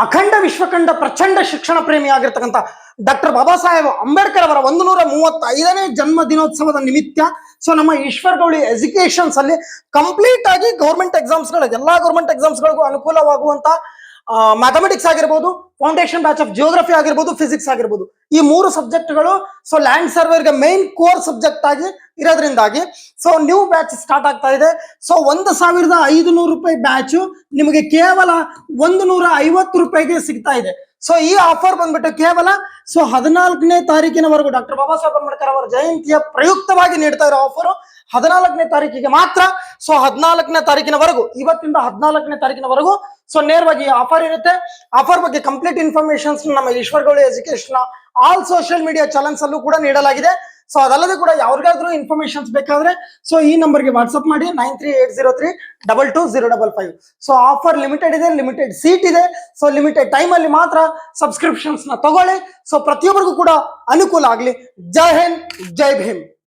ಅಖಂಡ ವಿಶ್ವಕಂಡ ಪ್ರಚಂಡ ಶಿಕ್ಷಣ ಪ್ರೇಮಿ ಆಗಿರ್ತಕ್ಕಂಥ ಡಾಕ್ಟರ್ ಬಾಬಾ ಸಾಹೇಬ್ ಅಂಬೇಡ್ಕರ್ ಅವರ 135ನೇ ಜನ್ಮ ದಿನೋತ್ಸವದ ನಿಮಿತ್ತ ಸೊ ನಮ್ಮ ಈಶ್ವರ್ ಗೌಳಿ ಎಜುಕೇಶನ್ಸ್ ಅಲ್ಲಿ ಕಂಪ್ಲೀಟ್ ಆಗಿ ಗೌರ್ಮೆಂಟ್ ಎಕ್ಸಾಮ್ಸ್ ಗಳಿಗೆ ಎಲ್ಲಾ ಗೌರ್ಮೆಂಟ್ ಎಕ್ಸಾಮ್ಸ್ ಗಳಿಗೂ ಅನುಕೂಲವಾಗುವಂತ ಮ್ಯಾಥಮೆಟಿಕ್ಸ್ ಆಗಿರ್ಬೋದು, ಫೌಂಡೇಶನ್ ಬ್ಯಾಚ್ ಆಫ್ ಜಿಯೋಗ್ರಫಿ ಆಗಿರ್ಬೋದು, ಫಿಸಿಕ್ಸ್ ಆಗಿರ್ಬೋದು, ಈ 3 ಸಬ್ಜೆಕ್ಟ್ಗಳು ಸೊ ಲ್ಯಾಂಡ್ ಸರ್ವೇರ್ಗೆ ಮೇನ್ ಕೋರ್ ಸಬ್ಜೆಕ್ಟ್ ಆಗಿ ಇರೋದ್ರಿಂದಾಗಿ ಸೊ ನ್ಯೂ ಬ್ಯಾಚ್ ಸ್ಟಾರ್ಟ್ ಆಗ್ತಾ ಇದೆ. ಸೊ 1,500 ರೂಪಾಯಿ ಬ್ಯಾಚ್ ನಿಮಗೆ ಕೇವಲ 150 ರೂಪಾಯಿಗೆ ಸಿಗ್ತಾ ಇದೆ. ಸೊ ಈ ಆಫರ್ ಬಂದ್ಬಿಟ್ಟು ಕೇವಲ ಸೊ 14ನೇ ತಾರೀಕಿನವರೆಗೂ ಡಾಕ್ಟರ್ ಬಾಬಾ ಸಾಹೇಬ್ ಅಂಬೇಡ್ಕರ್ ಅವರ ಜಯಂತಿಯ ಪ್ರಯುಕ್ತವಾಗಿ ನೀಡ್ತಾ ಇರೋ ಆಫರ್ 14ನೇ ತಾರೀಕಿಗೆ ಮಾತ್ರ. ಸೊ 14ನೇ ತಾರೀಕಿನವರೆಗೂ, ಇವತ್ತಿಂದ 14ನೇ ತಾರೀಕಿನವರೆಗೂ ಸೊ ನೇರವಾಗಿ ಆಫರ್ ಇರುತ್ತೆ. ಆಫರ್ ಬಗ್ಗೆ ಕಂಪ್ಲೀಟ್ ಇನ್ಫಾರ್ಮೇಶನ್ಸ್ ನಮ್ಮ Ishwar Gowli education all social media channels ಅಲ್ಲೂ ಕೂಡ ನೀಡಲಾಗಿದೆ. ಸೊ ಅದಲ್ಲದೆ ಕೂಡ ಯಾರಿಗಾದ್ರೂ ಇನ್ಫಾರ್ಮೇಶನ್ಸ್ ಬೇಕಾದ್ರೆ ಸೊ ಈ ನಂಬರ್ಗೆ ವಾಟ್ಸ್ಆಪ್ ಮಾಡಿ 9380322055. ಸೊ ಆಫರ್ ಲಿಮಿಟೆಡ್ ಇದೆ, ಲಿಮಿಟೆಡ್ ಸೀಟ್ ಇದೆ. ಸೊ ಲಿಮಿಟೆಡ್ ಟೈಮ್ ಅಲ್ಲಿ ಮಾತ್ರ ಸಬ್ಸ್ಕ್ರಿಪ್ಷನ್ಸ್ ನ ತಗೊಳ್ಳಿ. ಸೊ ಪ್ರತಿಯೊಬ್ಬರಿಗೂ ಕೂಡ ಅನುಕೂಲ ಆಗ್ಲಿ. ಜೈ ಹಿಂದ್, ಜೈ ಭೀಮ್.